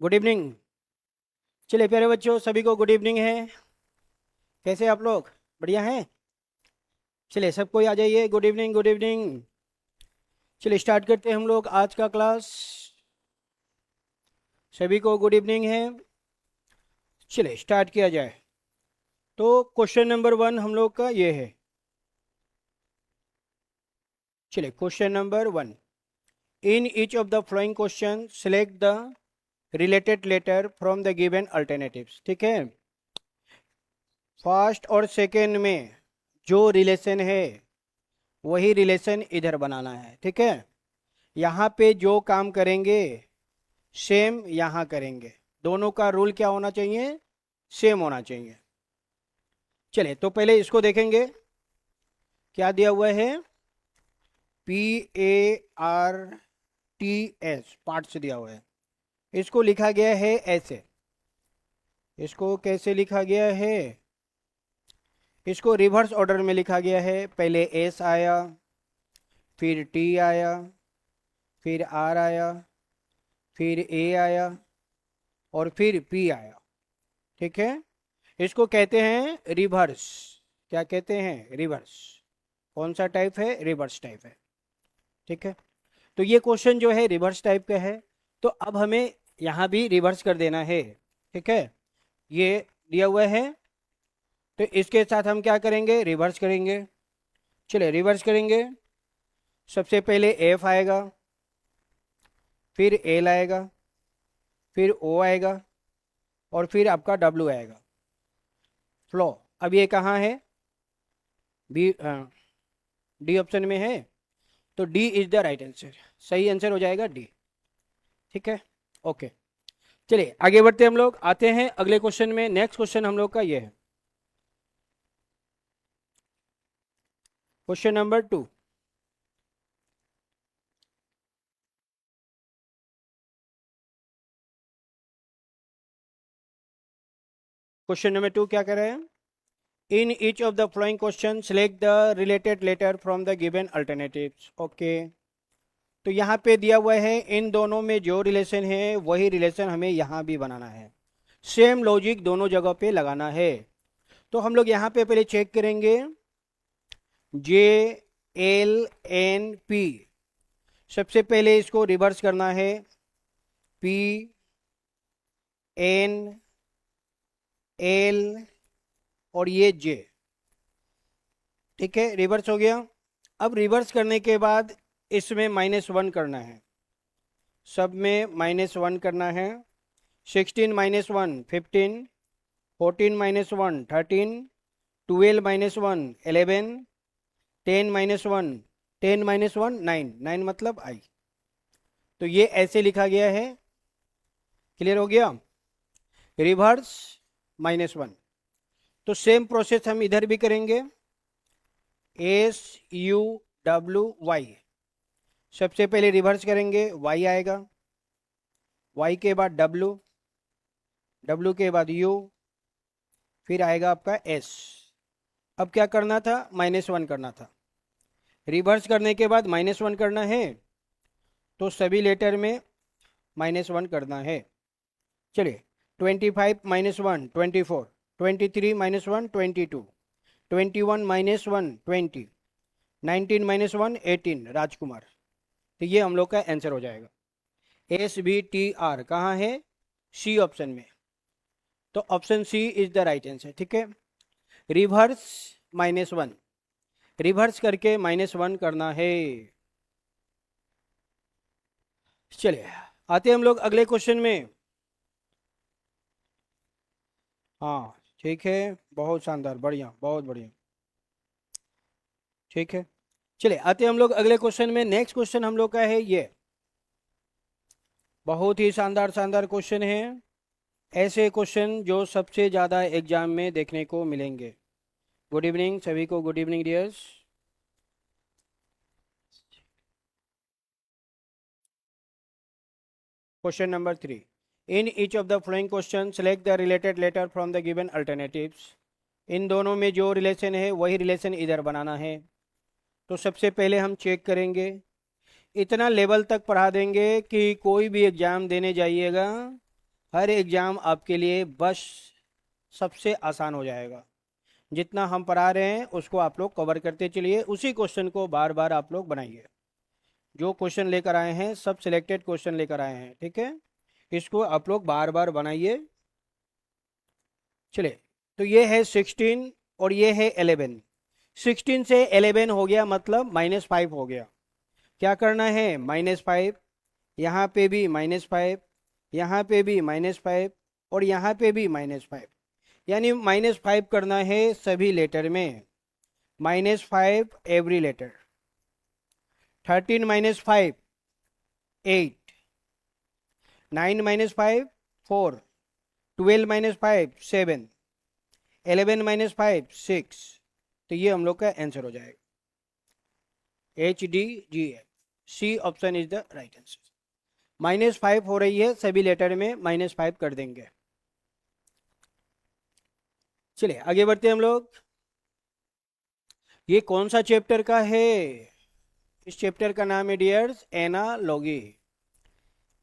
Good evening. चलिए प्यारे बच्चों, सभी को गुड इवनिंग है। कैसे आप लोग? बढ़िया हैं? चलिए सबको आ जाइए। Good evening, good evening. चलिए स्टार्ट करते हैं हम लोग आज का क्लास। सभी को गुड इवनिंग है। चलिए स्टार्ट किया जाए। तो क्वेश्चन नंबर 1 हम लोग का ये है। चलिए question number 1। In each of the following question select the related letter from the given alternatives. ठीक है। फर्स्ट और सेकेंड में जो रिलेशन है वही रिलेशन इधर बनाना है। ठीक है। यहाँ पे जो काम करेंगे सेम यहाँ करेंगे। दोनों का रूल क्या होना चाहिए? सेम होना चाहिए। चलिए तो पहले इसको देखेंगे। क्या दिया हुआ है? PARTS पार्ट्स दिया हुआ है। इसको लिखा गया है ऐसे। इसको कैसे लिखा गया है? इसको रिवर्स ऑर्डर में लिखा गया है। पहले S आया, फिर T आया, फिर R आया, फिर A आया और फिर P आया। ठीक है। इसको कहते हैं रिवर्स। क्या कहते हैं? रिवर्स। कौन सा टाइप है? रिवर्स टाइप है। ठीक है। तो ये क्वेश्चन जो है रिवर्स टाइप का है। तो अब हमें यहाँ भी रिवर्स कर देना है। ठीक है। ये दिया हुआ है तो इसके साथ हम क्या करेंगे? रिवर्स करेंगे। चलिए रिवर्स करेंगे। सबसे पहले F आएगा, फिर L आएगा, फिर O आएगा और फिर आपका W आएगा। फ्लो। अब ये कहाँ है? बी डी ऑप्शन में है। तो D is the right answer. सही आंसर हो जाएगा डी। ठीक है। ओके। चलिए आगे बढ़ते हम लोग। आते हैं अगले क्वेश्चन में। नेक्स्ट क्वेश्चन हम लोग का ये है। Question number 2। क्वेश्चन नंबर 2 क्या कर रहे हैं? In each of the following question select the related letter from the given alternatives. Okay. तो यहाँ पे दिया हुआ है इन दोनों में जो रिलेशन है वही रिलेशन हमें यहाँ भी बनाना है। सेम लॉजिक दोनों जगह पे लगाना है। तो हम लोग यहाँ पे पहले चेक करेंगे। JLNP। सबसे पहले इसको रिवर्स करना है। PNL और ये J। ठीक है। रिवर्स हो गया। अब रिवर्स करने के बाद इसमें -1 करना है। सब में -1 करना है। 16 -1 15, 14 -1 13, 12 -1 11, 10 -1 10 -1 9 9 मतलब आई। तो ये ऐसे लिखा गया है। क्लियर हो गया? रिवर्स -1। तो सेम प्रोसेस हम इधर भी करेंगे। SUWY। सबसे पहले रिवर्स करेंगे, Y आएगा, Y के बाद W, W के बाद U, फिर आएगा आपका S। अब क्या करना था? -1 करना था। रिवर्स करने के बाद -1 करना है तो सभी लेटर में -1 करना है। चलिए 25 -1 24, 23 -1 22, 21 -1 20, 19 -1 18 राजकुमार। तो ये हम लोग का आंसर हो जाएगा। SBTR कहाँ है? सी ऑप्शन में। तो option C is the right answer. ठीक है। रिवर्स -1। रिवर्स करके -1 करना है। चलिए आते हैं हम लोग अगले क्वेश्चन में। हाँ ठीक है। बहुत शानदार, बढ़िया, बहुत बढ़िया। ठीक है। चलिए आते हैं हम लोग अगले क्वेश्चन में। नेक्स्ट क्वेश्चन हम लोग का है ये। बहुत ही शानदार शानदार क्वेश्चन है। ऐसे क्वेश्चन जो सबसे ज़्यादा एग्जाम में देखने को मिलेंगे। गुड इवनिंग सभी को, good evening dears. Question number 3। In each of the following question select the related letter from the given alternatives. इन दोनों में जो रिलेशन है वही रिलेशन इधर बनाना है। तो सबसे पहले हम चेक करेंगे। इतना लेवल तक पढ़ा देंगे कि कोई भी एग्जाम देने जाइएगा हर एग्जाम आपके लिए बस सबसे आसान हो जाएगा। जितना हम पढ़ा रहे हैं उसको आप लोग कवर करते चलिए, उसी क्वेश्चन को बार बार आप लोग बनाइए। जो क्वेश्चन लेकर आए हैं सब सिलेक्टेड क्वेश्चन लेकर आए हैं, ठीक है। इसको आप लोग बार बार बनाइए। चलिए, तो ये है 16 और ये है 11। 16 से 11 हो गया मतलब -5 हो गया। क्या करना है, -5, यहाँ पे भी -5, यहाँ पे भी -5 और यहाँ पे भी -5, यानी -5 करना है सभी लेटर में, -5 एवरी लेटर। 13 -5 8, 9 -5 4, 12 -5 7, 11 -5 6। तो ये हम लोग का आंसर हो जाएगा, HDGF, C option is the right answer. -5 हो रही है सभी लेटर में, -5 कर देंगे। चलिए आगे बढ़ते हैं हम लोग। ये कौन सा चैप्टर का है, इस चैप्टर का नाम है डियर्स एनालॉजी।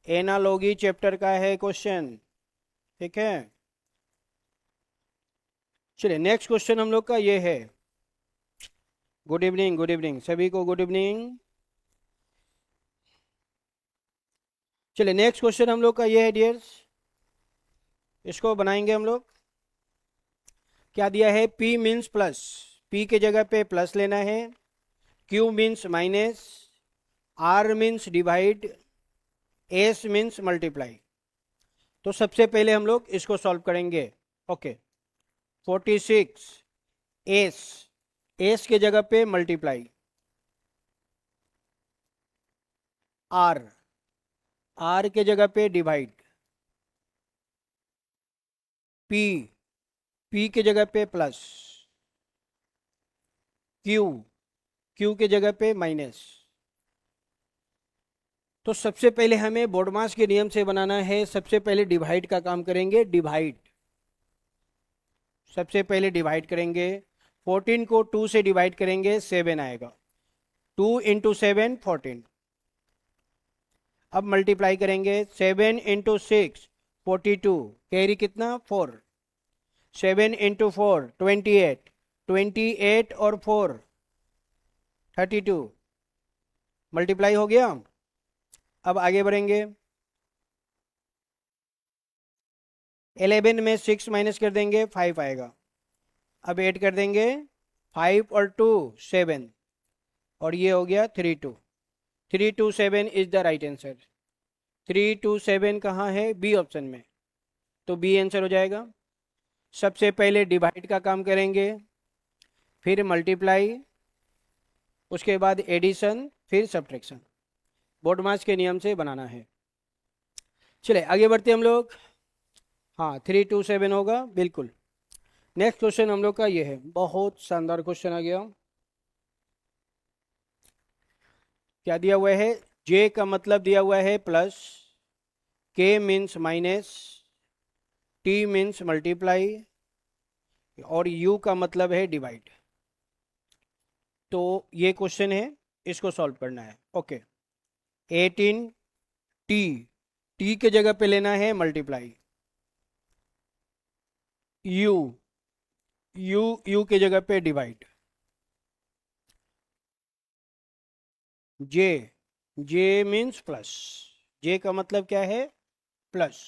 एनालॉजी चैप्टर का है क्वेश्चन, ठीक है। चलिए नेक्स्ट क्वेश्चन हम लोग का ये है। गुड इवनिंग, गुड इवनिंग सभी को, गुड इवनिंग। चलिए नेक्स्ट क्वेश्चन हम लोग का ये है डियर्स, इसको बनाएंगे हम लोग। क्या दिया है, P मीन्स प्लस, P के जगह पे प्लस लेना है, Q means minus, R means divide, S means multiply. तो सबसे पहले हम लोग इसको सॉल्व करेंगे। ओके, 46 S के जगह पे मल्टीप्लाई, R के जगह पे डिवाइड, P के जगह पे प्लस, Q के जगह पे माइनस। तो सबसे पहले हमें बोडमास के नियम से बनाना है। सबसे पहले डिवाइड का काम करेंगे, डिवाइड। सबसे पहले डिवाइड करेंगे, 14 को 2 से डिवाइड करेंगे 7 आएगा, 2 × 7 14। अब मल्टीप्लाई करेंगे, 7 × 6 42, कैरी कितना 4, 7 × 4 28, 28 और 4 32, मल्टीप्लाई हो गया। अब आगे बढ़ेंगे, 11 में 6 माइनस कर देंगे 5 आएगा। अब ऐड कर देंगे 5 और 2 7, और ये हो गया 3 2, 3 2 7 इज द राइट आंसर। 3 2 7 कहाँ है, बी ऑप्शन में, तो बी आंसर हो जाएगा। सबसे पहले डिवाइड का काम करेंगे, फिर मल्टीप्लाई, उसके बाद एडिशन, फिर सब्ट्रैक्शन। बोडमास के नियम से बनाना है। चले आगे बढ़ते हम लोग। हाँ 3 2 7 होगा बिल्कुल। नेक्स्ट क्वेश्चन हम लोग का ये है, बहुत शानदार क्वेश्चन आ गया। क्या दिया हुआ है, जे का मतलब दिया हुआ है प्लस, के means minus, T means multiply, और यू का मतलब है डिवाइड। तो ये क्वेश्चन है, इसको सॉल्व करना है। ओके, 18 टी के जगह पे लेना है मल्टीप्लाई, यू के जगह पे डिवाइड, जे मीन्स प्लस, जे का मतलब क्या है, प्लस।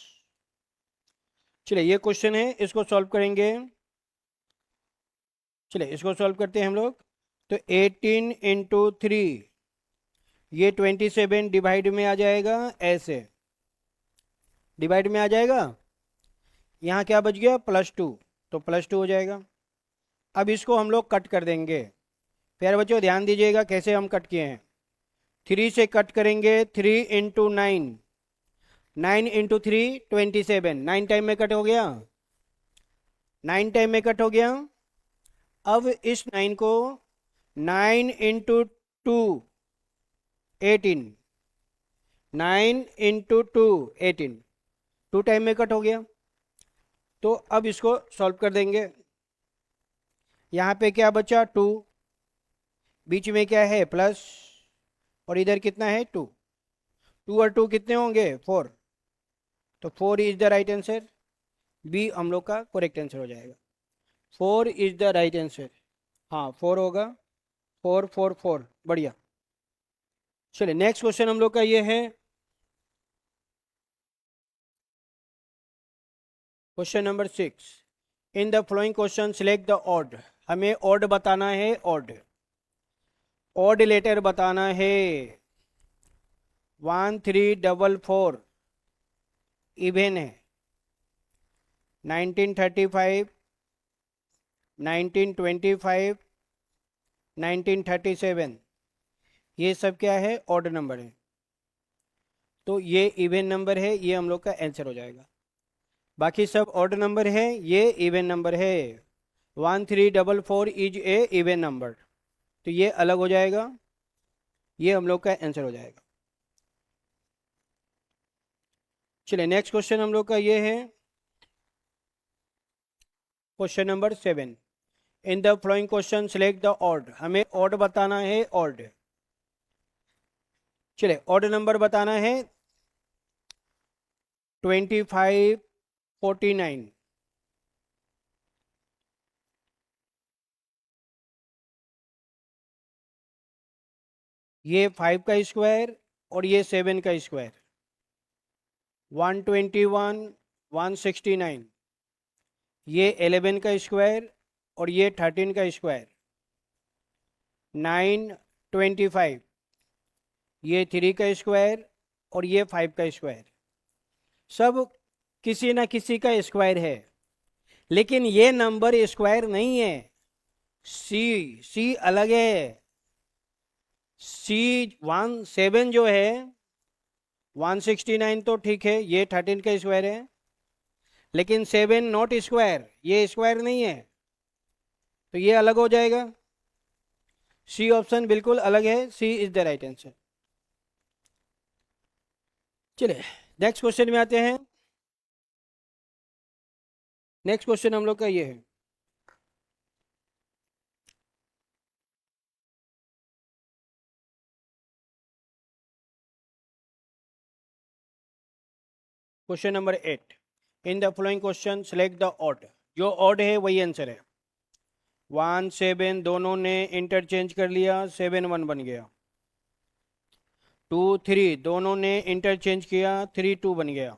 चलिए ये क्वेश्चन है, इसको सॉल्व करेंगे। चलिए इसको सॉल्व करते हैं हम लोग। तो 18 × 3, ये 27 डिवाइड में आ जाएगा, ऐसे डिवाइड में आ जाएगा। यहाँ क्या बच गया, +2, तो +2 हो जाएगा। अब इसको हम लोग कट कर देंगे। प्यारे बच्चों ध्यान दीजिएगा कैसे हम कट किए हैं। 3 से कट करेंगे, 3 × 9, 9 × 3 27, 9 टाइम में कट हो गया, 9 टाइम में कट हो गया। अब इस 9 को 9 × 2 18, 9 × 2 18, 2 टाइम में कट हो गया। तो अब इसको सॉल्व कर देंगे। यहाँ पे क्या बचा, 2, बीच में क्या है प्लस, और इधर कितना है 2, 2 और 2 कितने होंगे 4, तो 4 is the right answer, B हम लोग का करेक्ट आंसर हो जाएगा। 4 इज द राइट आंसर, हाँ 4 होगा, 4 4 4, बढ़िया। चलिए नेक्स्ट क्वेश्चन हम लोग का ये है, question number 6। In the following question select the odd, हमें ऑड बताना है, ऑड ऑड लेटर बताना है। 1 3 4 4 इवेन है, 1935, 1925, 1937, ये सब क्या है, ऑड नंबर है। तो ये इवन नंबर है, ये हम लोग का आंसर हो जाएगा। बाकी सब ऑड नंबर है, ये इवन नंबर है। 1 3 4 4 इज ए इवन नंबर, तो ये अलग हो जाएगा, ये हम लोग का आंसर हो जाएगा। चलिए नेक्स्ट क्वेश्चन हम लोग का ये है, question number 7। In the following question select the odd, हमें ऑड बताना है, ऑड। चलिए ऑड नंबर बताना है, 25 49, ये 5 का स्क्वायर और ये 7 का स्क्वायर, 121 169, ये 11 का स्क्वायर और ये 13 का स्क्वायर, 925, ये 3 का स्क्वायर और ये 5 का स्क्वायर। सब किसी ना किसी का स्क्वायर है, लेकिन ये नंबर स्क्वायर नहीं है। सी अलग है। सी 17 जो है, 169 तो ठीक है, ये 13 का स्क्वायर है, लेकिन 7 नॉट स्क्वायर, ये स्क्वायर नहीं है, तो ये अलग हो जाएगा। सी ऑप्शन बिल्कुल अलग है, she is the right answer. चलिए नेक्स्ट क्वेश्चन में आते हैं। नेक्स्ट क्वेश्चन हम लोग का ये है, question number 8। In the following question select the odd, जो ऑड है वही आंसर है। 1 7 दोनों ने इंटरचेंज कर लिया, 7 1 बन गया। 2 3 दोनों ने इंटरचेंज किया, 3 2 बन गया।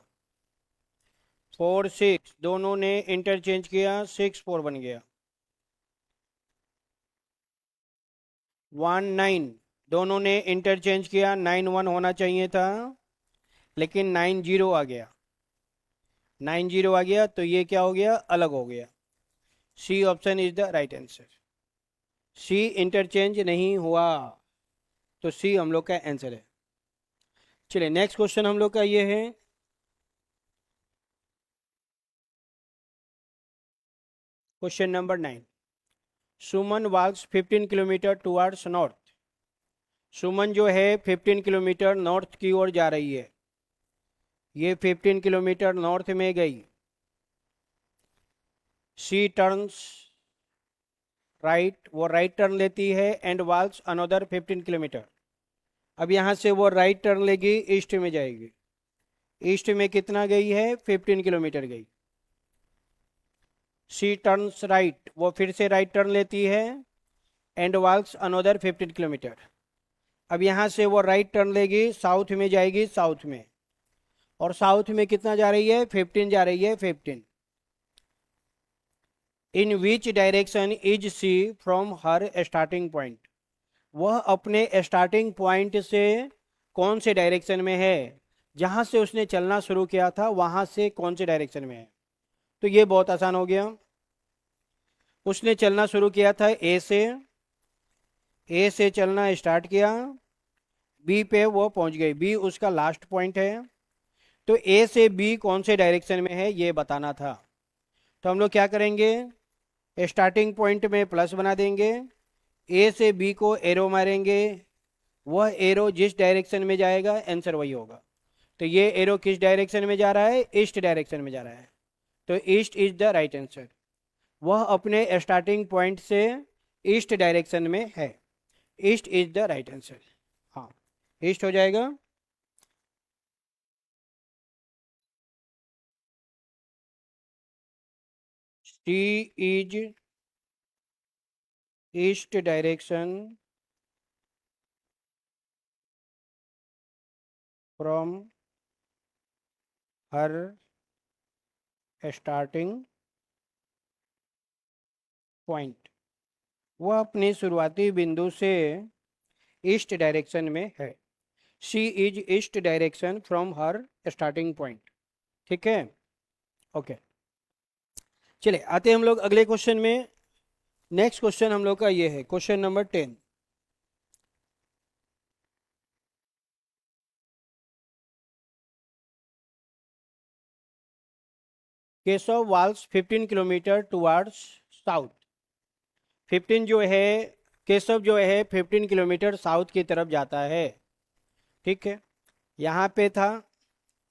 4 6 दोनों ने इंटरचेंज किया, 6 4 बन गया। 1 9 दोनों ने इंटरचेंज किया, 9 1 होना चाहिए था, लेकिन 9 0 आ गया। 9 0 आ गया, तो ये क्या हो गया, अलग हो गया। C option is the right answer. C interchange नहीं हुआ, तो सी हम लोग का आंसर है। चलिए नेक्स्ट क्वेश्चन हम लोग का ये है, क्वेश्चन नंबर 9। सुमन वॉक्स 15 किलोमीटर टुवर्ड्स नॉर्थ, सुमन जो है 15 किलोमीटर नॉर्थ की ओर जा रही है, ये 15 किलोमीटर नॉर्थ में गई। शी टर्न्स राइट, वो राइट टर्न लेती है, एंड वॉक्स अनदर 15 किलोमीटर। अब यहाँ से वो राइट टर्न लेगी, ईस्ट में जाएगी। ईस्ट में कितना गई है, 15 किलोमीटर गई। शी टर्न्स राइट, वो फिर से राइट टर्न लेती है, एंड वॉक्स अनदर 15 किलोमीटर। अब यहाँ से वो राइट टर्न लेगी, साउथ में जाएगी, साउथ में, और साउथ में कितना जा रही है, 15 जा रही है, 15। In which direction is she from her starting point, वह अपने स्टार्टिंग पॉइंट से कौन से डायरेक्शन में है, जहां से उसने चलना शुरू किया था वहां से कौन से डायरेक्शन में है। तो ये बहुत आसान हो गया। उसने चलना शुरू किया था ए से, ए से चलना स्टार्ट किया, बी पे वो पहुंच गई, बी उसका लास्ट पॉइंट है। तो ए से बी कौन से डायरेक्शन में है ये बताना था। तो हम लोग क्या करेंगे, स्टार्टिंग पॉइंट में प्लस बना देंगे, ए से बी को एरो मारेंगे, वह एरो जिस डायरेक्शन में जाएगा आंसर वही होगा। तो ये एरो किस डायरेक्शन में जा रहा है, ईस्ट डायरेक्शन में जा रहा है, तो east is the right answer. वह अपने स्टार्टिंग पॉइंट से ईस्ट डायरेक्शन में है, east is the right answer. हाँ ईस्ट हो जाएगा। She is east direction from her starting point. वह अपने शुरुआती बिंदु से ईस्ट डायरेक्शन में है। She is east direction from her starting point. ठीक है, ओके। चलिए आते हैं हम लोग अगले क्वेश्चन में। नेक्स्ट क्वेश्चन हम लोग का ये है, question number 10। Keshav walls 15 kilometre towards south. 15 जो है, केशव जो है 15 किलोमीटर साउथ की तरफ जाता है। ठीक है, यहाँ पे था,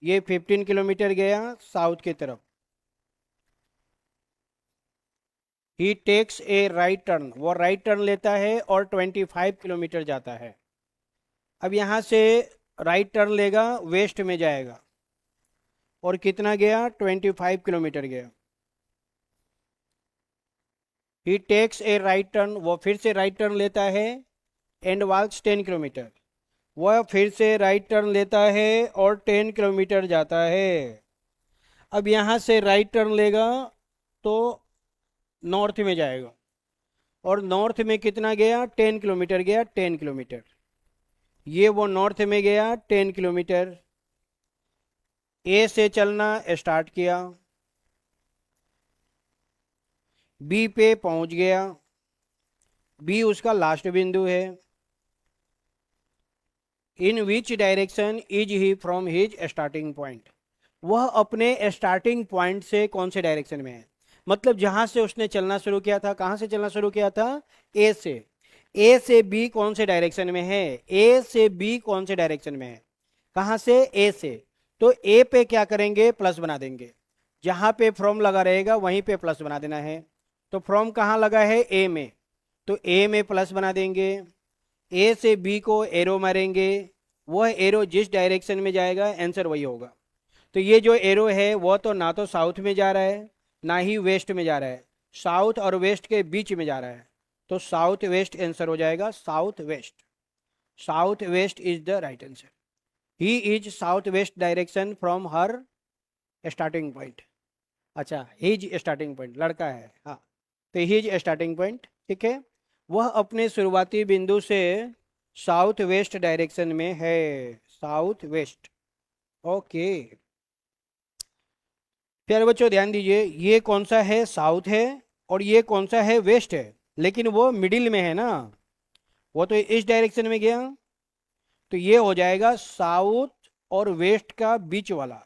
ये 15 किलोमीटर गया साउथ की तरफ। ही टेक्स ए राइट टर्न, वो राइट टर्न लेता है और 25 किलोमीटर जाता है। अब यहाँ से राइट टर्न लेगा, वेस्ट में जाएगा, और कितना गया, 25 किलोमीटर गया। ही टेक्स ए राइट टर्न, वो फिर से राइट टर्न लेता है, एंड वॉक्स 10 किलोमीटर। वह फिर से राइट टर्न लेता है और 10 किलोमीटर जाता है। अब यहाँ से राइट टर्न लेगा तो नॉर्थ में जाएगा, और नॉर्थ में कितना गया, 10 किलोमीटर गया, 10 किलोमीटर। ये वो नॉर्थ में गया 10 किलोमीटर। ए से चलना स्टार्ट किया, बी पे पहुंच गया, बी उसका लास्ट बिंदु है। In which direction is he from his starting point, वह अपने स्टार्टिंग पॉइंट से कौन से डायरेक्शन में है। मतलब जहां से उसने चलना शुरू किया था, कहां से चलना शुरू किया था, ए से। ए से बी कौन से डायरेक्शन में है, ए से बी कौन से डायरेक्शन में है, कहां से, ए से। तो ए पे क्या करेंगे, प्लस बना देंगे। जहां पे फ्रॉम लगा रहेगा वहीं पे प्लस बना देना है। तो फ्रॉम कहां लगा है, ए में, तो ए में प्लस बना देंगे। ए से बी को एरो मारेंगे, वह एरो जिस डायरेक्शन में जाएगा आंसर वही होगा। तो ये जो एरो है वो तो ना तो साउथ में जा रहा है ना ही वेस्ट में जा रहा है, साउथ और वेस्ट के बीच में जा रहा है। तो साउथ वेस्ट आंसर हो जाएगा, south west. South west is the right answer. He is south west direction from her starting point. अच्छा, हिज स्टार्टिंग पॉइंट, लड़का है, हाँ, तो हिज स्टार्टिंग पॉइंट। ठीक है, वह अपने शुरुआती बिंदु से साउथ वेस्ट डायरेक्शन में है, साउथ वेस्ट। ओके, प्यारे बच्चों ध्यान दीजिए, ये कौन सा है, साउथ है, और ये कौन सा है, वेस्ट है। लेकिन वो मिडिल में है ना, वो तो इस डायरेक्शन में गया, तो ये हो जाएगा साउथ और वेस्ट का बीच वाला,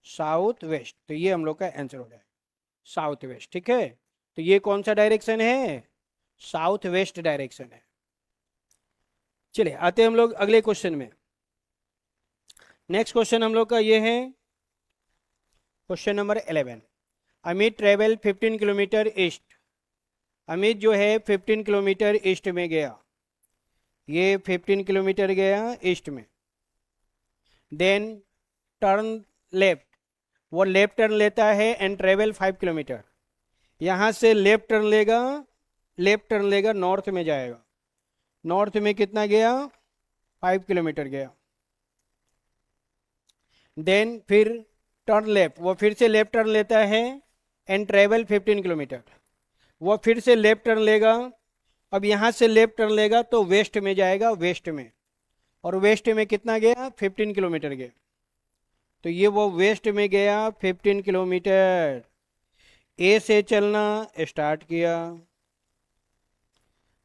साउथ वेस्ट। तो ये हम लोग का आंसर हो जाएगा, साउथ वेस्ट। ठीक है, तो ये कौन सा डायरेक्शन है, साउथ वेस्ट डायरेक्शन है। चलिए आते हैं हम लोग अगले क्वेश्चन में। नेक्स्ट क्वेश्चन हम लोग का ये है, question number 11। Amit travel 15 kilometre east. Amit जो है 15 किलोमीटर ईस्ट में गया, ये 15 किलोमीटर गया ईस्ट में। देन टर्न लेफ्ट, वो लेफ्ट टर्न लेता है एंड ट्रेवल 5 किलोमीटर। यहाँ से लेफ्ट टर्न लेगा, लेफ्ट टर्न लेगा, नॉर्थ में जाएगा। नॉर्थ में कितना गया, 5 किलोमीटर गया। देन फिर टर्न लेफ्ट, वो फिर से लेफ्ट टर्न लेता है एंड ट्रेवल 15 किलोमीटर। वो फिर से लेफ्ट टर्न लेगा, अब यहाँ से लेफ्ट टर्न लेगा तो वेस्ट में जाएगा, वेस्ट में, और वेस्ट में कितना गया, 15 किलोमीटर गया। तो ये वो वेस्ट में गया 15 किलोमीटर। ए से चलना स्टार्ट किया,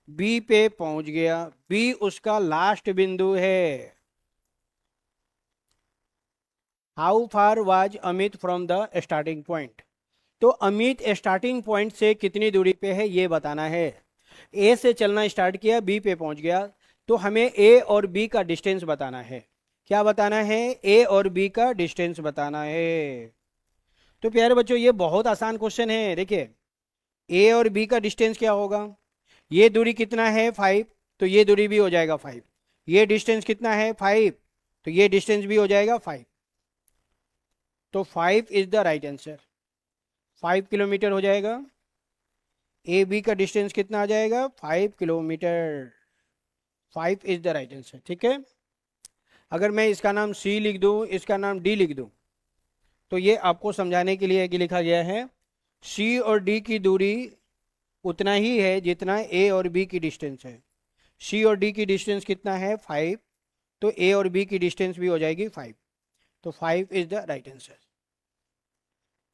बी पे पहुंच गया, बी उसका लास्ट बिंदु है। How far was Amit from the starting point, तो अमित स्टार्टिंग पॉइंट से कितनी दूरी पे है ये बताना है। ए से चलना स्टार्ट किया, बी पे पहुंच गया, तो हमें ए और बी का डिस्टेंस बताना है। क्या बताना है, ए और बी का डिस्टेंस बताना है। तो प्यारे बच्चों ये बहुत आसान क्वेश्चन है। देखिए ए और बी का डिस्टेंस क्या होगा, ये दूरी कितना है 5, तो ये दूरी भी हो जाएगा 5। ये डिस्टेंस कितना है 5, तो ये डिस्टेंस भी हो जाएगा 5। तो 5 is the right answer, 5 kilometre हो जाएगा। ए बी का डिस्टेंस कितना आ जाएगा 5 kilometre. 5 is the right answer. ठीक है, अगर मैं इसका नाम सी लिख दूं, इसका नाम डी लिख दूं, तो ये आपको समझाने के लिए कि लिखा गया है सी और डी की दूरी उतना ही है जितना ए और बी की डिस्टेंस है। सी और डी की डिस्टेंस कितना है 5, तो ए और बी की डिस्टेंस भी हो जाएगी 5। तो 5 इज द राइट आंसर।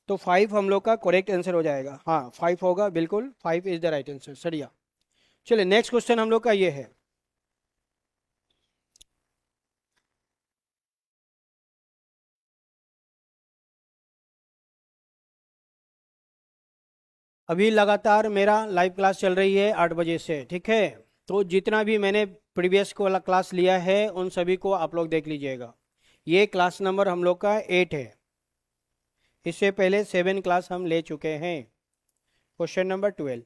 तो 5 हम लोग का करेक्ट आंसर हो जाएगा। हाँ 5 होगा बिल्कुल, 5 इज द राइट आंसर। सरिया। चलिए नेक्स्ट क्वेश्चन हम लोग का ये है। अभी लगातार मेरा लाइव क्लास चल रही है 8 बजे से। ठीक है, तो जितना भी मैंने प्रीवियस को वाला क्लास लिया है उन सभी को आप लोग देख लीजिएगा। ये क्लास नंबर हम लोग का 8 है। इससे पहले 7 क्लास हम ले चुके हैं। Question number 12।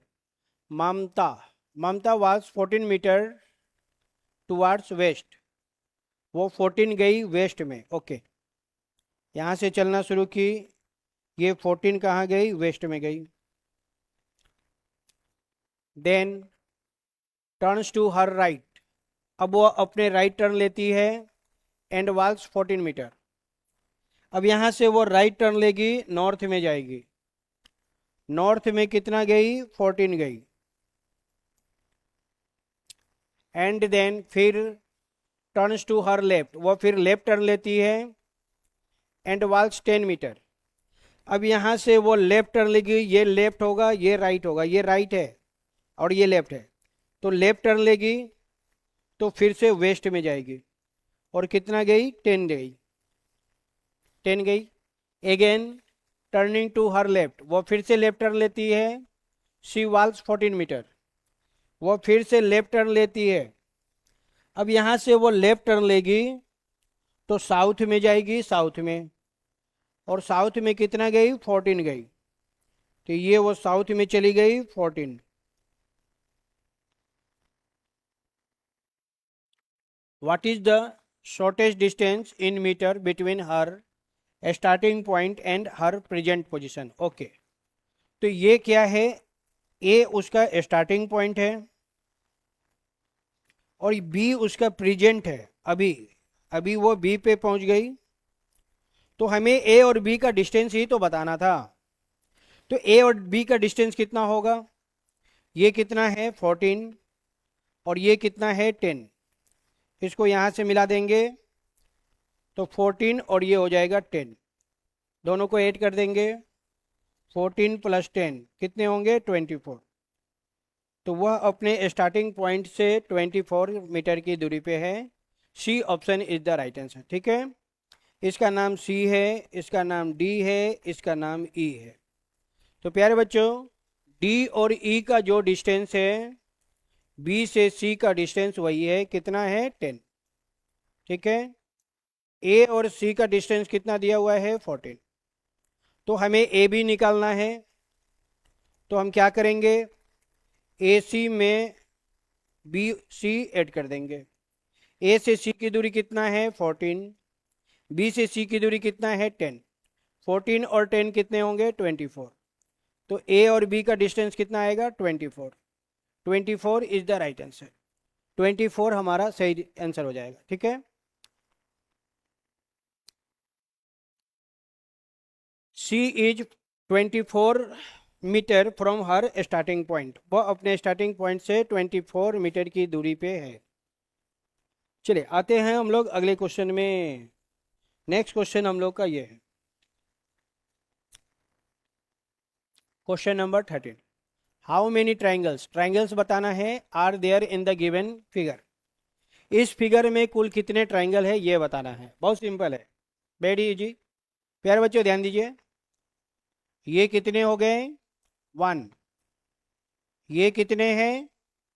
Mamta Mamta was 14 metre towards west. वो 14 गई वेस्ट में। ओके, यहाँ से चलना शुरू की, ये 14 कहाँ गई, वेस्ट में गई। Then turns to her right. अब वो अपने राइट टर्न लेती है एंड वाल्स 14 मीटर। अब यहाँ से वो राइट टर्न लेगी, नॉर्थ में जाएगी। नॉर्थ में कितना गई, 14 गई। एंड देन फिर टर्न्स टू हर लेफ्ट, वो फिर लेफ्ट टर्न लेती है एंड वाल्स 10 मीटर। अब यहाँ से वो लेफ्ट टर्न लेगी, ये लेफ्ट होगा, ये राइट होगा, ये राइट है और ये लेफ्ट है, तो लेफ्ट टर्न लेगी तो फिर से वेस्ट में जाएगी। और कितना गई, 10 गई। 10 गई। Again turning to her left, वो फिर से लेफ्ट टर्न लेती है। शी वाल्स 14 मीटर, वो फिर से लेफ्ट टर्न लेती है। अब यहाँ से वो लेफ्ट टर्न लेगी तो साउथ में जाएगी, साउथ में। और साउथ में कितना गई, 14 गई। तो ये वो साउथ में चली गई 14। What is the shortest distance in metre between her starting point and her present position. Okay, तो ये क्या है, ए उसका स्टार्टिंग पॉइंट है और बी उसका प्रेजेंट है। अभी अभी वो बी पे पहुंच गई, तो हमें ए और बी का डिस्टेंस ही तो बताना था। तो ए और बी का डिस्टेंस कितना होगा, ये कितना है 14 और ये कितना है 10। इसको यहाँ से मिला देंगे तो 14 और ये हो जाएगा 10। दोनों को ऐड कर देंगे, 14 प्लस 10 कितने होंगे, 24। तो वह अपने स्टार्टिंग पॉइंट से 24 मीटर की दूरी पे है। C option is the right answer. ठीक है, इसका नाम सी है, इसका नाम डी है, इसका नाम ई है। तो प्यारे बच्चों, डी और ई का जो डिस्टेंस है, बी से सी का डिस्टेंस वही है, कितना है 10। ठीक है, ए और सी का डिस्टेंस कितना दिया हुआ है 14। तो हमें ए बी निकालना है, तो हम क्या करेंगे, ए सी में बी सी ऐड कर देंगे। ए से सी की दूरी कितना है 14, बी से सी की दूरी कितना है 10। 14 और 10 कितने होंगे 24। तो ए और बी का डिस्टेंस कितना आएगा 24। 24 इज द राइट आंसर। 24 हमारा सही आंसर हो जाएगा। ठीक है, she is 24 metre from her starting point. वह अपने स्टार्टिंग पॉइंट से 24 मीटर की दूरी पे है। चलिए आते हैं हम लोग अगले क्वेश्चन में। नेक्स्ट क्वेश्चन हम लोग का ये है, question number 13। How many triangles, triangles बताना है, are there in the given figure. इस फिगर में कुल कितने ट्राइंगल है ये बताना है। बहुत सिंपल है, वेरी इजी। प्यारे बच्चों ध्यान दीजिए, ये कितने हो गए 1, ये कितने हैं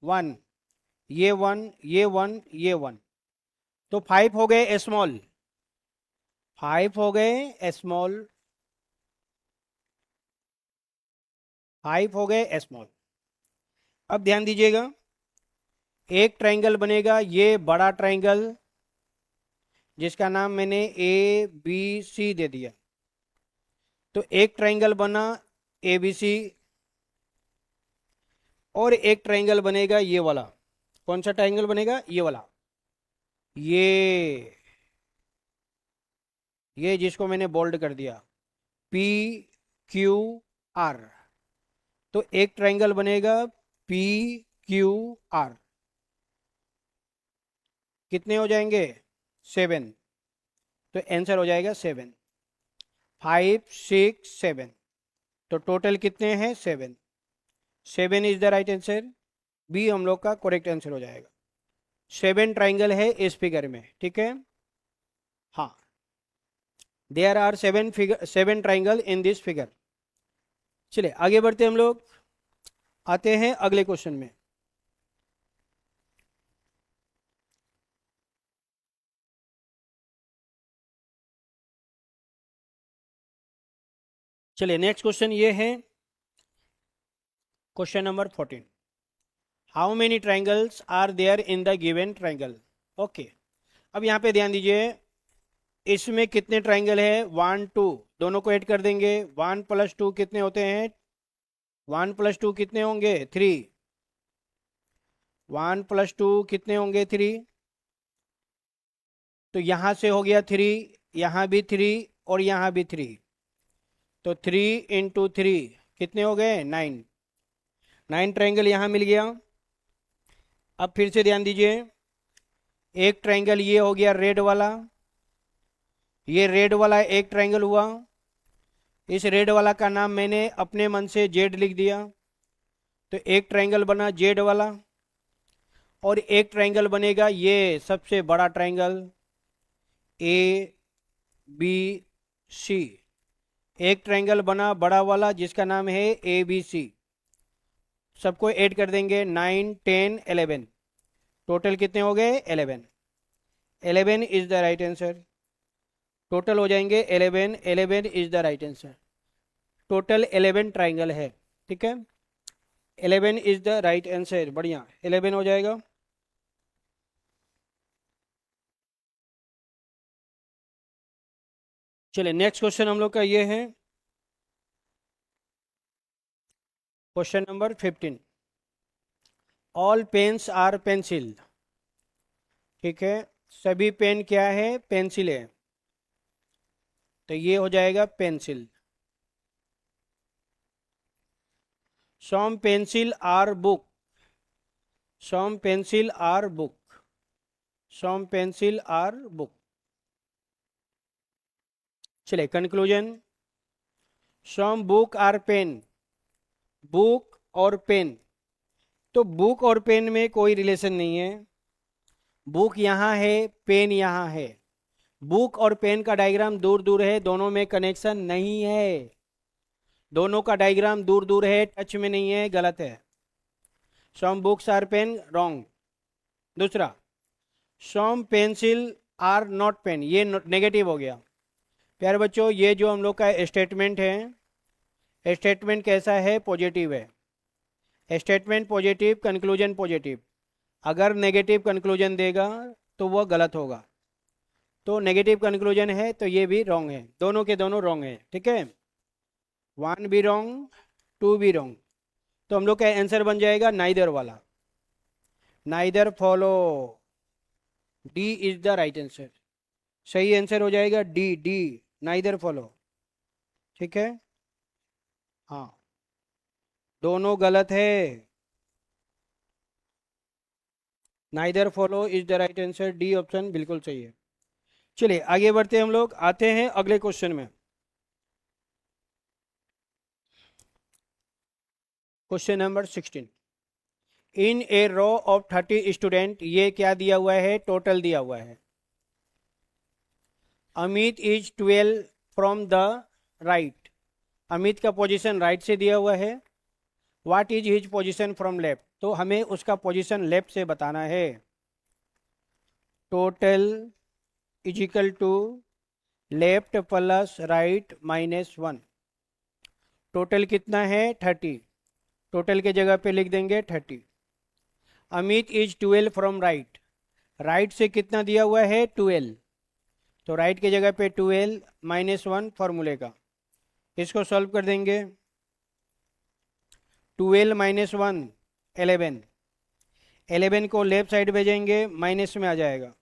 1, ये 1, ये 1, ये 1, तो 5 हो गए स्मॉल। 5 हो गए स्मॉल, 5 हो गए स्मॉल। अब ध्यान दीजिएगा, एक ट्राइंगल बनेगा ये बड़ा ट्राइंगल, जिसका नाम मैंने ए बी सी दे दिया। तो एक ट्राइंगल बना ए बी सी, और एक ट्रायंगल बनेगा ये वाला। कौन सा ट्रायंगल बनेगा? ये वाला, ये जिसको मैंने बोल्ड कर दिया, पी क्यू आर। तो एक ट्रायंगल बनेगा पी क्यू आर। कितने हो जाएंगे? 7। तो आंसर हो जाएगा 7। 5 6 7। तो टोटल कितने हैं? 7। 7 is the right answer. B हम लोग का करेक्ट आंसर हो जाएगा। 7 ट्राइंगल है इस फिगर में, ठीक है। हाँ, there are 7 triangle in this figure. चलिए आगे बढ़ते हम लोग, आते हैं अगले क्वेश्चन में। चलिए नेक्स्ट क्वेश्चन ये है, question number 14। How many triangles are there in the given triangle? Okay, अब यहाँ पे ध्यान दीजिए, इसमें कितने ट्राइंगल है? 1 2, दोनों को ऐड कर देंगे। 1 + 2 कितने होते हैं? 1 + 2 कितने होंगे? 3। 1 + 2 कितने होंगे? 3। तो यहां से हो गया 3, यहां भी 3 और यहां भी 3। तो 3 × 3 कितने हो गए? 9। 9 ट्राइंगल यहां मिल गया। अब फिर से ध्यान दीजिए, एक ट्राइंगल ये हो गया रेड वाला, ये रेड वाला एक ट्राइंगल हुआ। इस रेड वाला का नाम मैंने अपने मन से जेड लिख दिया। तो एक ट्राइंगल बना जेड वाला, और एक ट्राइंगल बनेगा ये सबसे बड़ा ट्राइंगल ए बी सी। एक ट्राइंगल बना बड़ा वाला जिसका नाम है ए बी सी। सबको ऐड कर देंगे, 9 10 11। टोटल कितने हो गए? 11। 11 is the right answer. Total हो जाएंगे 11। 11 is the right answer. Total 11 triangle है, ठीक है। 11 इज द राइट आंसर, बढ़िया, 11 हो जाएगा। चलिए नेक्स्ट क्वेश्चन हम लोग का ये है, question number 15। All pens are pencil. ठीक है, सभी पेन क्या है? पेंसिल है। तो ये हो जाएगा pencil. Some pencil are book. Some pencil are book. Some pencil are book. चलिए conclusion, some book are pen. Book और पेन, तो बुक और पेन में कोई रिलेशन नहीं है। बुक यहाँ है, पेन यहाँ है। बुक और पेन का डायग्राम दूर दूर है, दोनों में कनेक्शन नहीं है। दोनों का डायग्राम दूर दूर है, टच में नहीं है, गलत है। Some books are pen, wrong. दूसरा, some pencil are not pen, ये नेगेटिव हो गया। प्यारे बच्चों, ये जो हम लोग का स्टेटमेंट है, स्टेटमेंट कैसा है? पॉजिटिव है। Statement positive, conclusion positive. अगर नेगेटिव कंक्लूजन देगा तो वह गलत होगा। तो नेगेटिव कंक्लूजन है तो ये भी रॉन्ग है, दोनों के दोनों रॉन्ग है, ठीक है। 1 भी रॉन्ग, 2 भी रॉन्ग। तो हम लोग का आंसर बन जाएगा नाइदर वाला, neither follow. D is the right answer. सही आंसर हो जाएगा डी, डी, नाइदर फॉलो, ठीक है। हाँ, दोनों गलत है। Neither follow is the right answer, D option बिल्कुल सही है। चलिए आगे बढ़ते हम लोग, आते हैं अगले क्वेश्चन में। Question number 16। In a row of 30 student, ये क्या दिया हुआ है? टोटल दिया हुआ है। Amit is 12 from the right. Amit का पोजीशन राइट से दिया हुआ है। What is his position from left, तो हमें उसका पोजीशन लेफ्ट से बताना है। Total is equal to left plus right -1। Total कितना है? 30। टोटल के जगह पे लिख देंगे 30। Amit is 12 from right. Right से कितना दिया हुआ है? 12। तो राइट के जगह पे 12 -1 फॉर्मूले का, इसको सॉल्व कर देंगे। 12 - 1 11, 11 को लेफ्ट साइड भेजेंगे, माइनस में आ जाएगा।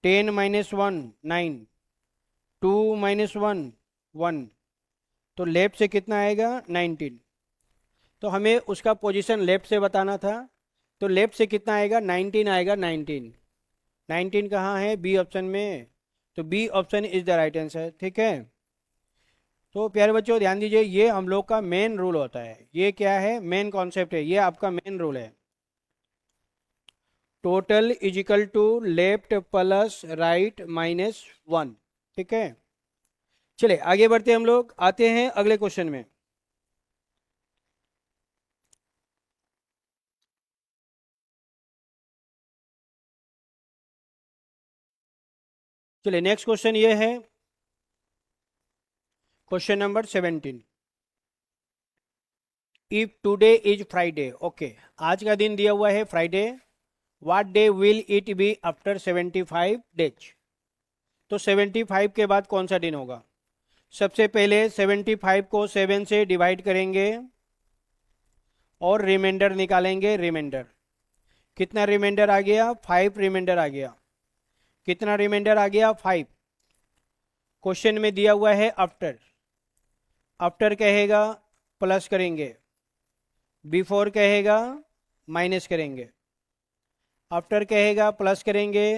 10 माइनस 1 9, 2 माइनस 1 1, तो लेफ्ट से कितना आएगा 19। तो हमें उसका पोजीशन लेफ्ट से बताना था, तो लेफ्ट से कितना आएगा 19 आएगा। 19, 19 कहाँ है, बी ऑप्शन में, तो B option is the right answer. ठीक है, तो प्यारे बच्चों ध्यान दीजिए, ये हम लोग का मेन रूल होता है। ये क्या है, मेन कॉन्सेप्ट है, ये आपका मेन रूल है। Total is equal to left plus right minus 1। ठीक है, चलिए आगे बढ़ते हम लोग, आते हैं अगले क्वेश्चन में। चलिए नेक्स्ट क्वेश्चन ये है, question number 17। If today is Friday, okay, आज का दिन दिया हुआ है Friday, what day will it be after 75 days. तो 75 के बाद कौन सा दिन होगा। सबसे पहले 75 को 7 से डिवाइड करेंगे और रिमाइंडर निकालेंगे। रिमाइंडर कितना, रिमाइंडर आ गया 5, रिमाइंडर आ गया। कितना रिमाइंडर आ गया 5। क्वेश्चन में दिया हुआ है आफ्टर, आफ्टर कहेगा प्लस करेंगे, बिफोर कहेगा माइनस करेंगे। आफ्टर कहेगा प्लस करेंगे,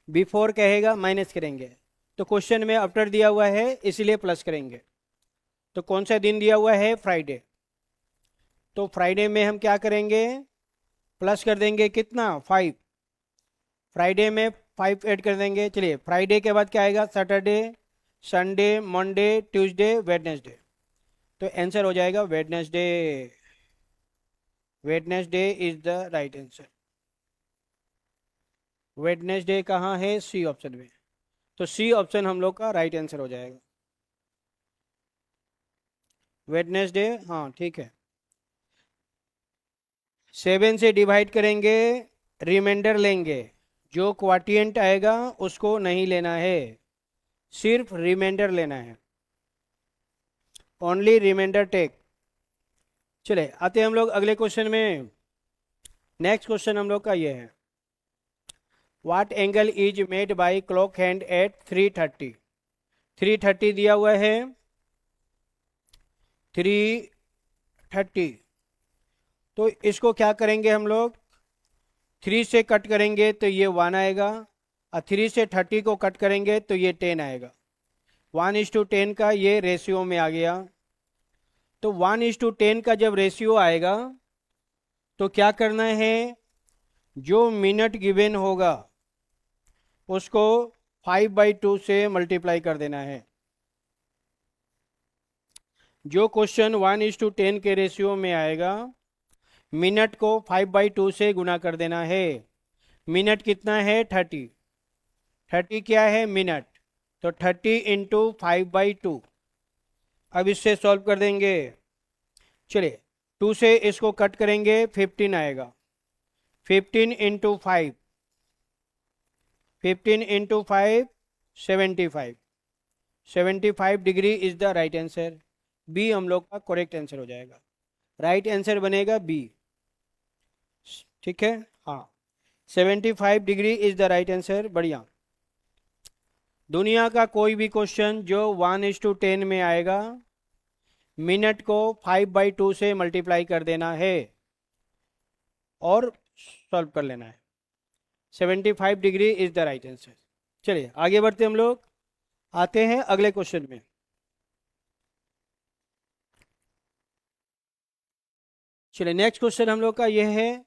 बिफोर कहेगा माइनस करेंगे। तो क्वेश्चन में आफ्टर दिया हुआ है इसलिए प्लस करेंगे। तो कौन सा दिन दिया हुआ है, फ्राइडे। तो फ्राइडे में हम क्या करेंगे, प्लस कर देंगे कितना 5, फ्राइडे में 5 ऐड कर देंगे। चलिए फ्राइडे के बाद क्या आएगा, Saturday, Sunday, Monday, Tuesday, Wednesday. तो आंसर हो जाएगा Wednesday. Wednesday is the right answer. Wednesday कहाँ है, सी ऑप्शन में, तो सी ऑप्शन हम लोग का राइट आंसर हो जाएगा। वेडनेसडे, हाँ ठीक है। 7 से डिवाइड करेंगे, रिमाइंडर लेंगे, जो क्वाटिएंट आएगा उसको नहीं लेना है, सिर्फ रिमाइंडर लेना है, ओनली रिमाइंडर टेक। चले आते हैं हम लोग अगले क्वेश्चन में। नेक्स्ट क्वेश्चन हम लोग का ये है, what angle is made by clock hand eight 3:30। 3:30 दिया हुआ है, 3:30। तो इसको क्या करेंगे हम लोग, 3 से कट करेंगे तो ये 1 आएगा, और 3 से 30 को कट करेंगे तो ये 10 आएगा। 1:10 का ये रेशियो में आ गया। तो 1:10 का जब रेशियो आएगा तो क्या करना है, जो मिनट गिवन होगा उसको 5/2 से मल्टीप्लाई कर देना है। जो क्वेश्चन 1:10 के रेशियो में आएगा, मिनट को 5/2 से गुना कर देना है। मिनट कितना है 30, 30 क्या है मिनट, तो 30 इंटू 5/2। अब इससे सॉल्व कर देंगे। चलिए 2 से इसको कट करेंगे, 15 आएगा। 15 into 5, 15 into 5 75, 75 degree is the right answer. B हम लोग का करेक्ट आंसर हो जाएगा, राइट आंसर बनेगा बी। ठीक है, हाँ 75 degree is the right answer. बढ़िया। दुनिया का कोई भी क्वेश्चन जो 1:10 में आएगा, मिनट को 5/2 से मल्टीप्लाई कर देना है और सॉल्व कर लेना है। 75 degree is the right answer. चलिए आगे बढ़ते हम लोग, आते हैं अगले क्वेश्चन में। चलिए नेक्स्ट क्वेश्चन हम लोग का यह है,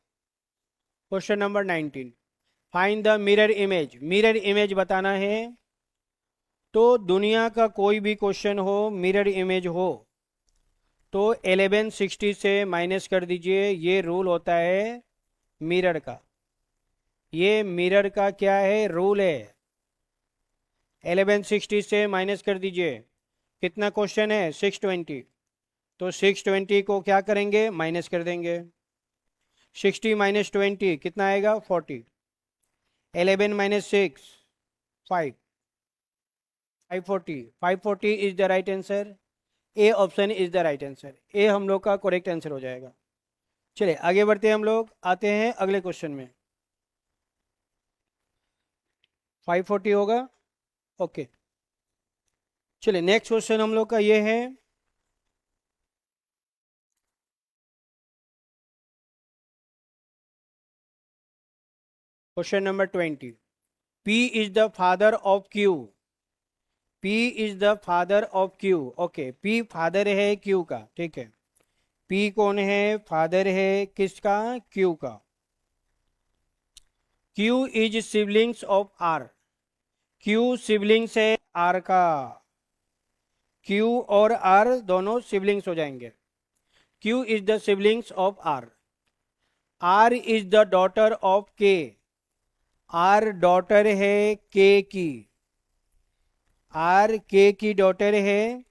question number 19। Find the mirror image. Mirror image बताना है। तो दुनिया का कोई भी क्वेश्चन हो, मिरर इमेज हो, तो 1160 से माइनस कर दीजिए। ये रूल होता है मिरर का, ये मिरर का क्या है, रूल है। 1160 से माइनस कर दीजिए। कितना क्वेश्चन है 620, तो 620 को क्या करेंगे, माइनस कर देंगे। 60 माइनस 20 कितना आएगा 40। 11 minus 6 5, 540, 540 is the right answer. A option is the right answer. ए हम लोग का करेक्ट आंसर हो जाएगा। चलिए आगे बढ़ते हैं, हम लोग आते हैं अगले क्वेश्चन में। 540 होगा, ओके। चलिए नेक्स्ट क्वेश्चन हम लोग का ये है, question number 20। P is the father of Q। P is the father of Q, okay. P father है Q का, ठीक है। P कौन है, फादर है किसका, Q का। Q is siblings of R। Q siblings है R का। Q और R दोनों सिबलिंग्स हो जाएंगे। Q is the siblings of R। R is the daughter of K। R daughter है K की। R K की डॉटर है।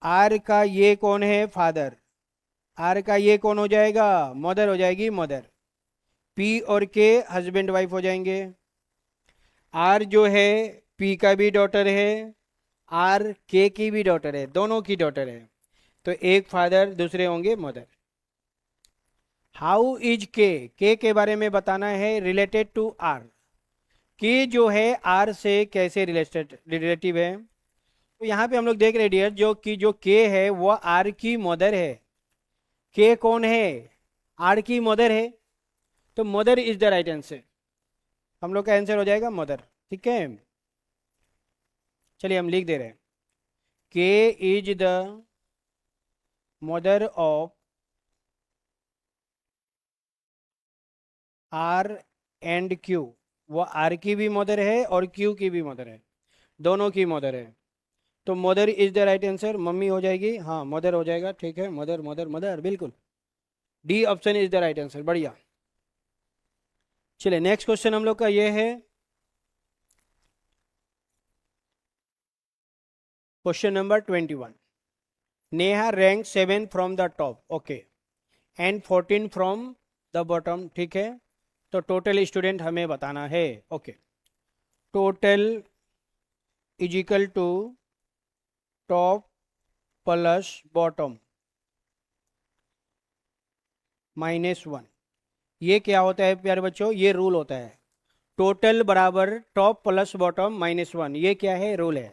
R का ये कौन है, फादर। R का ये कौन हो जाएगा, मदर हो जाएगी, मदर। P और K हस्बैंड वाइफ हो जाएंगे। R जो है P का भी डॉटर है, R K की भी डॉटर है, दोनों की डॉटर है। तो एक फादर, दूसरे होंगे मदर। हाउ इज के के बारे में बताना है, रिलेटेड टू आर। के जो है आर से कैसे रिलेटिव है। तो यहाँ पे हम लोग देख रहे हैं डियर, जो के है वो आर की मदर है। के कौन है, आर की मदर है। तो mother is the right answer, हम लोग का आंसर हो जाएगा मदर, ठीक है। चलिए हम लिख दे रहे हैं, K is the mother of R and Q. वो आर की भी मदर है और क्यू की भी मदर है, दोनों की मदर है। तो mother is the right answer, mummy हो जाएगी, हाँ मदर हो जाएगा, ठीक है। मदर मदर मदर, बिल्कुल D option is the right answer, बढ़िया। चलिए नेक्स्ट क्वेश्चन हम लोग का ये है, question number 21। Neha rank 7 from the top, okay, and 14 from the bottom, ठीक है। तो टोटल स्टूडेंट हमें बताना है, okay. Total is equal to top plus bottom -1। ये क्या होता है प्यारे बच्चों, ये रूल होता है। टोटल बराबर टॉप प्लस बॉटम -1, ये क्या है, रूल है,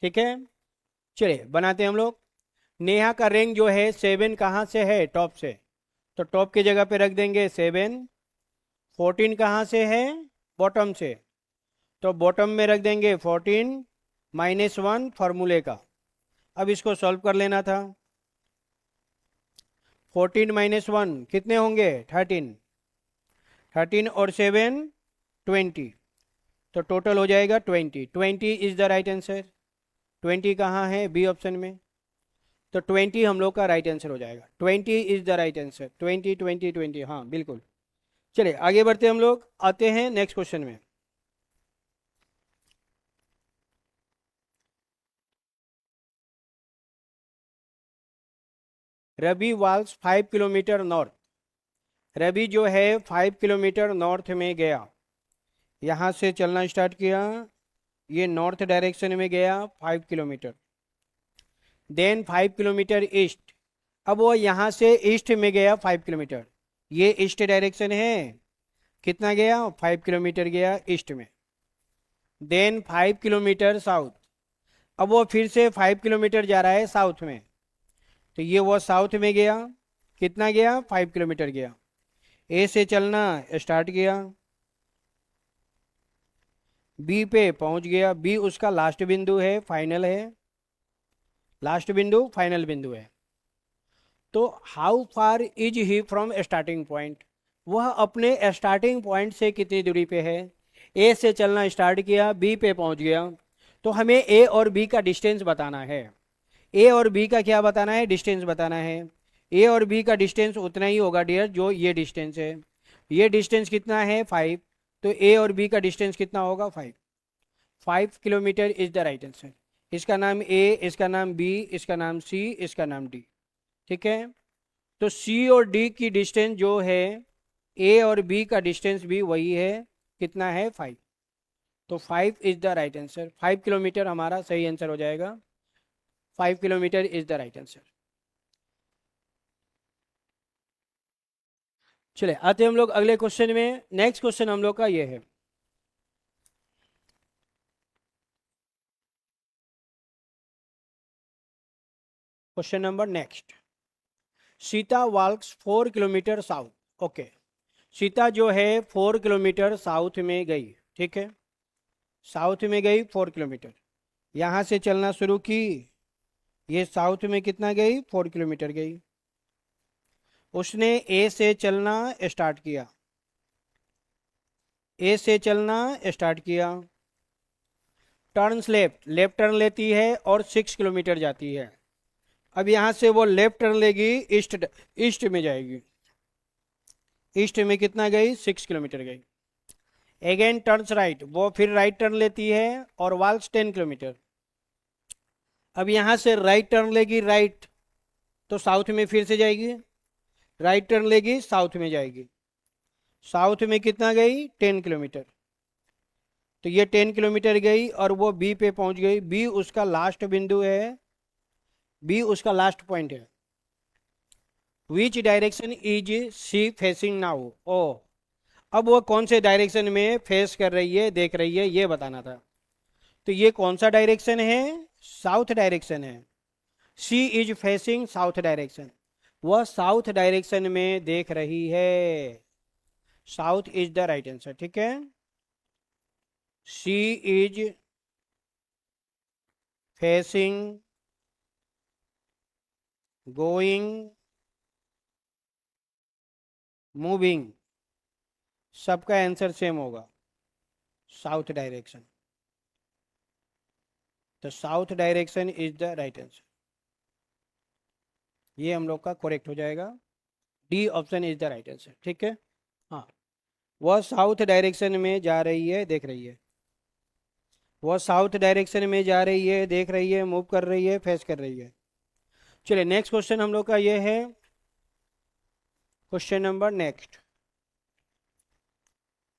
ठीक है। चलिए बनाते हैं हम लोग। नेहा का रैंक जो है 7 कहाँ से है, टॉप से। तो टॉप की जगह पे रख देंगे 7। 14 कहाँ से है, बॉटम से। तो बॉटम में रख देंगे 14 -1 फॉर्मूले का। अब इसको सॉल्व कर लेना था। 14 -1 कितने होंगे, 13। 13 और 7 20। तो टोटल हो जाएगा 20। 20 इज द राइट आंसर। 20 कहाँ है, बी ऑप्शन में। तो 20 हम लोग का राइट आंसर हो जाएगा। 20 इज द राइट आंसर, 20 20 20, हाँ बिल्कुल। चलिए आगे बढ़ते हम लोग, आते हैं नेक्स्ट क्वेश्चन में। Ravi walks 5 kilometre north. Ravi जो है 5 किलोमीटर नॉर्थ में गया, यहाँ से चलना स्टार्ट किया, ये नॉर्थ डायरेक्शन में गया 5 किलोमीटर। Then 5 kilometre east. अब वो यहाँ से ईस्ट में गया 5 किलोमीटर, ये ईस्ट डायरेक्शन है। कितना गया, 5 किलोमीटर गया ईस्ट में। Then 5 kilometre south. अब वो फिर से 5 किलोमीटर जा रहा है साउथ में। तो ये वो साउथ में गया, कितना गया, 5 किलोमीटर गया। ए से चलना स्टार्ट किया, बी पे पहुंच गया। बी उसका लास्ट बिंदु है, फाइनल है, लास्ट बिंदु फाइनल बिंदु है। तो how far is he from starting point, वह अपने स्टार्टिंग पॉइंट से कितनी दूरी पे है। ए से चलना स्टार्ट किया, बी पे पहुंच गया। तो हमें ए और बी का डिस्टेंस बताना है। ए और बी का क्या बताना है, डिस्टेंस बताना है। ए और बी का डिस्टेंस उतना ही होगा डियर जो ये डिस्टेंस है। ये डिस्टेंस कितना है, 5। तो ए और बी का डिस्टेंस कितना होगा, 5। 5 kilometre is the right answer. इसका नाम ए, इसका नाम बी, इसका नाम सी, इसका नाम डी, ठीक है। तो सी और डी की डिस्टेंस जो है, ए और बी का डिस्टेंस भी वही है, कितना है, 5। तो 5 is the right answer, 5 kilometre हमारा सही आंसर हो जाएगा। 5 kilometre is the right answer. चले आते हम लोग अगले क्वेश्चन में। नेक्स्ट क्वेश्चन हम लोग का ये है, क्वेश्चन नंबर नेक्स्ट। सीता वॉक्स 4 किलोमीटर साउथ। ओके, सीता जो है 4 किलोमीटर साउथ में गई, ठीक है, साउथ में गई 4 किलोमीटर, यहाँ से चलना शुरू की, ये साउथ में कितना गई, 4 किलोमीटर गई। उसने ए से चलना स्टार्ट किया, ए से चलना स्टार्ट किया, टर्न्स लेफ्ट, लेफ्ट टर्न लेती है और 6 किलोमीटर जाती है। अब यहाँ से वो लेफ्ट टर्न लेगी, ईस्ट ईस्ट में जाएगी, ईस्ट में कितना गई, 6 किलोमीटर गई। अगेन टर्न्स राइट, वो फिर राइट टर्न लेती है और वॉल्स 10 किलोमीटर। अब यहाँ से राइट टर्न लेगी, राइट, तो साउथ में फिर से जाएगी, राइट टर्न लेगी, साउथ में जाएगी, साउथ में कितना गई, 10 किलोमीटर। तो ये 10 किलोमीटर गई और वो बी पे पहुंच गई। बी उसका लास्ट बिंदु है, बी उसका लास्ट पॉइंट है। Which direction is she facing now. ओ, अब वो कौन से डायरेक्शन में फेस कर रही है, देख रही है, ये बताना था। तो ये कौन सा डायरेक्शन है, साउथ डायरेक्शन है। She is facing south direction, वह साउथ डायरेक्शन में देख रही है। South is the right answer, ठीक है। She is facing, going, moving, सबका आंसर सेम होगा, साउथ डायरेक्शन। तो south direction is the right answer, ये हम लोग का करेक्ट हो जाएगा। D option is the right answer, ठीक है। हाँ, वह साउथ डायरेक्शन में जा रही है, देख रही है, वह साउथ डायरेक्शन में जा रही है, देख रही है, मूव कर रही है, फेस कर रही है। चलिए नेक्स्ट क्वेश्चन हम लोग का ये है, क्वेश्चन नंबर नेक्स्ट।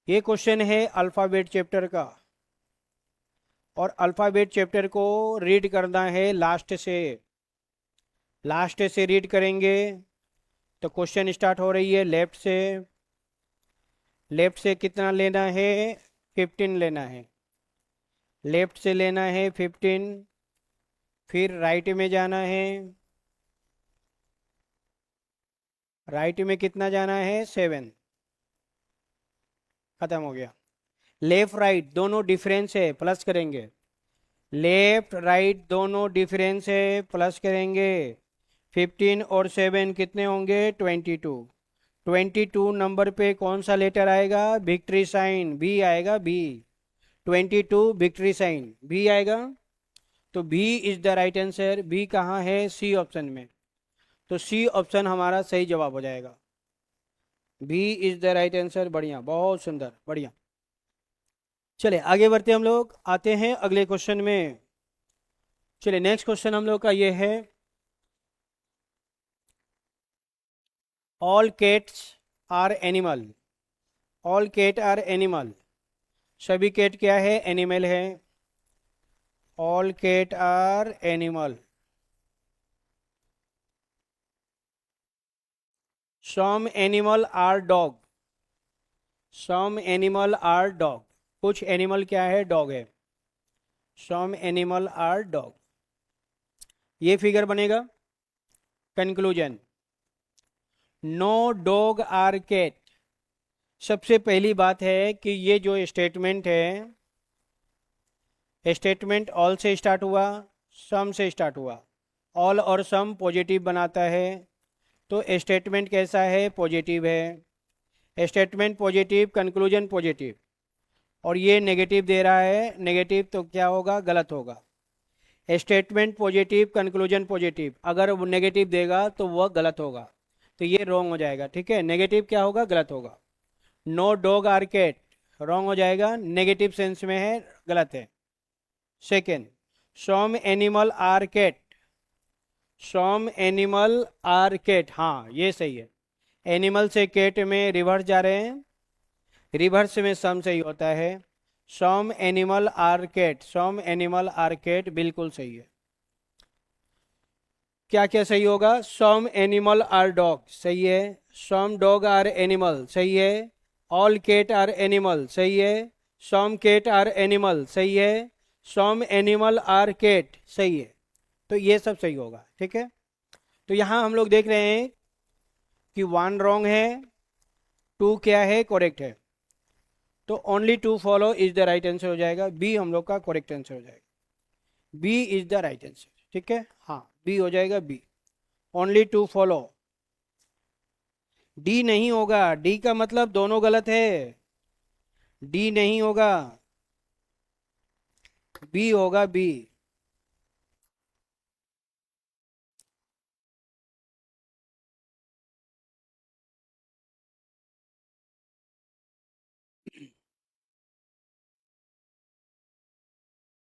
ये क्वेश्चन है अल्फाबेट चैप्टर का, और अल्फाबेट चैप्टर को रीड करना है लास्ट से, लास्ट से रीड करेंगे। तो क्वेश्चन स्टार्ट हो रही है लेफ्ट से, लेफ्ट से कितना लेना है, 15 लेना है, लेफ्ट से लेना है 15, फिर राइट में जाना है, राइट में कितना जाना है, 7, खत्म हो गया। लेफ्ट राइट दोनों डिफरेंस है, प्लस करेंगे, लेफ्ट राइट दोनों डिफरेंस है, प्लस करेंगे। 15 और 7 कितने होंगे, 22। 22 नंबर पे कौन सा लेटर आएगा, विक्ट्री साइन, बी आएगा, बी। 22 विक्ट्री साइन, बी आएगा। तो B is the right answer. B कहाँ है, सी ऑप्शन में, तो सी ऑप्शन हमारा सही जवाब हो जाएगा। B is the right answer. बढ़िया, बहुत सुंदर, बढ़िया। चले आगे बढ़ते हम लोग, आते हैं अगले क्वेश्चन में। चलिए नेक्स्ट क्वेश्चन हम लोग का ये है, all cats are animal. All cat are animal, सभी कैट क्या है, एनिमल है। All cat are animal. Some animal are dog, some animal are dog, कुछ एनिमल क्या है, डॉग है। सम एनिमल आर डॉग, ये फिगर बनेगा। Conclusion, no dog are cat. सबसे पहली बात है कि ये जो स्टेटमेंट है, स्टेटमेंट ऑल से स्टार्ट हुआ, सम से स्टार्ट हुआ, ऑल और सम पॉजिटिव बनाता है, तो स्टेटमेंट कैसा है, पॉजिटिव है। स्टेटमेंट पॉजिटिव, कंक्लूजन पॉजिटिव, और ये नेगेटिव दे रहा है, नेगेटिव, तो क्या होगा, गलत होगा। स्टेटमेंट पॉजिटिव, कंक्लूजन पॉजिटिव, अगर वो नेगेटिव देगा तो वह गलत होगा, तो ये रॉन्ग हो जाएगा, ठीक है। नेगेटिव क्या होगा, गलत होगा। No dog are cat wrong हो जाएगा, नेगेटिव सेंस में है, गलत है। Second, some animal are cat, some animal are cat, हाँ ये सही है। एनिमल से कैट में रिवर्स जा रहे हैं, रिवर्स में सम सही होता है। Some animal are cat, some animal are cat बिल्कुल सही है। क्या क्या सही होगा? सम एनिमल आर डॉग, सही है। सम डॉग आर एनिमल, सही है। ऑल कैट आर एनिमल, सही है। सम कैट आर एनिमल, सही है। सम एनिमल आर कैट, सही है। तो ये सब सही होगा, ठीक है। तो यहां हम लोग देख रहे हैं कि वन रॉन्ग है, टू क्या है, करेक्ट है। तो only two follow is the right answer हो जाएगा, बी हम लोग का करेक्ट आंसर हो जाएगा। B is the right answer, ठीक है। हाँ, बी हो जाएगा, B. Only two follow. D नहीं होगा, डी का मतलब दोनों गलत है। डी नहीं होगा, बी होगा, बी।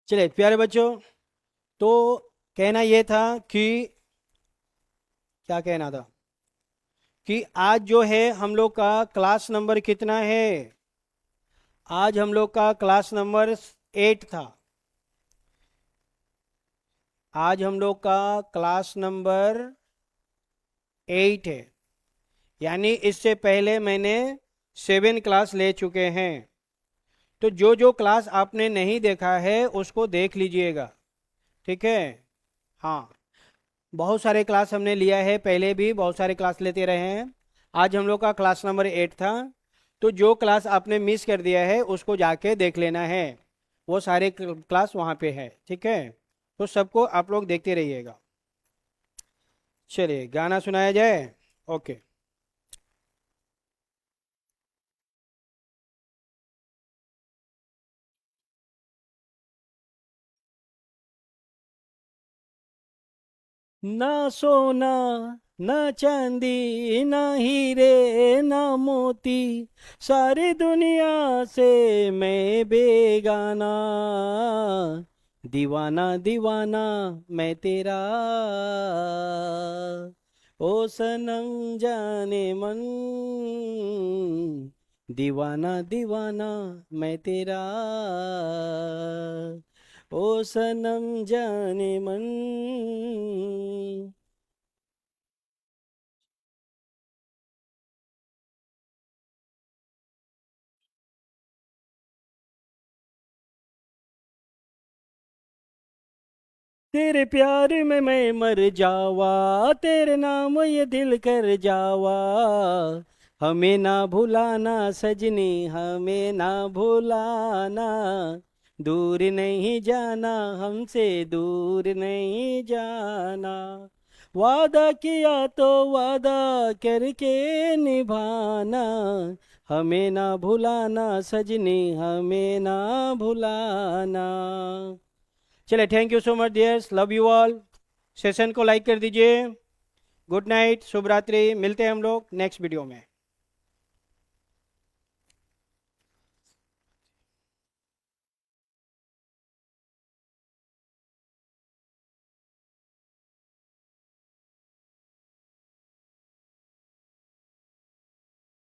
चलिए प्यारे बच्चों, तो कहना यह था कि, क्या कहना था कि आज जो है हम लोग का क्लास नंबर कितना है? आज हम लोग का क्लास नंबर 8 था। आज हम लोग का क्लास नंबर 8 है। यानी इससे पहले मैंने 7 क्लास ले चुके हैं। तो जो जो क्लास आपने नहीं देखा है उसको देख लीजिएगा, ठीक है। हाँ, बहुत सारे क्लास हमने लिया है, पहले भी बहुत सारे क्लास लेते रहे हैं। आज हम लोग का क्लास नंबर 8 था। तो जो क्लास आपने मिस कर दिया है उसको जाके देख लेना है, वो सारे क्लास वहाँ पे है, ठीक है। तो सबको आप लोग देखते रहिएगा। चलिए गाना सुनाया जाए। ओके। ना सोना, ना चांदी, ना हीरे, ना मोती, सारी दुनिया से मैं बेगाना, दीवाना दीवाना मैं तेरा, ओ सनम जाने मन, दीवाना दीवाना मैं तेरा, ओ सनम जाने मन। तेरे प्यार में मैं मर जावा, तेरे नाम ये दिल कर जावा, हमें ना भुलाना सजनी, हमें ना भुलाना, दूर नहीं जाना, हमसे दूर नहीं जाना, वादा किया तो वादा करके निभाना, हमें ना भुलाना सजनी, हमें ना भुलाना। चले, thank you so much dears, love you all. Session को लाइक कर दीजिए। गुड नाइट, शुभ रात्रि। मिलते हैं हम लोग नेक्स्ट वीडियो में।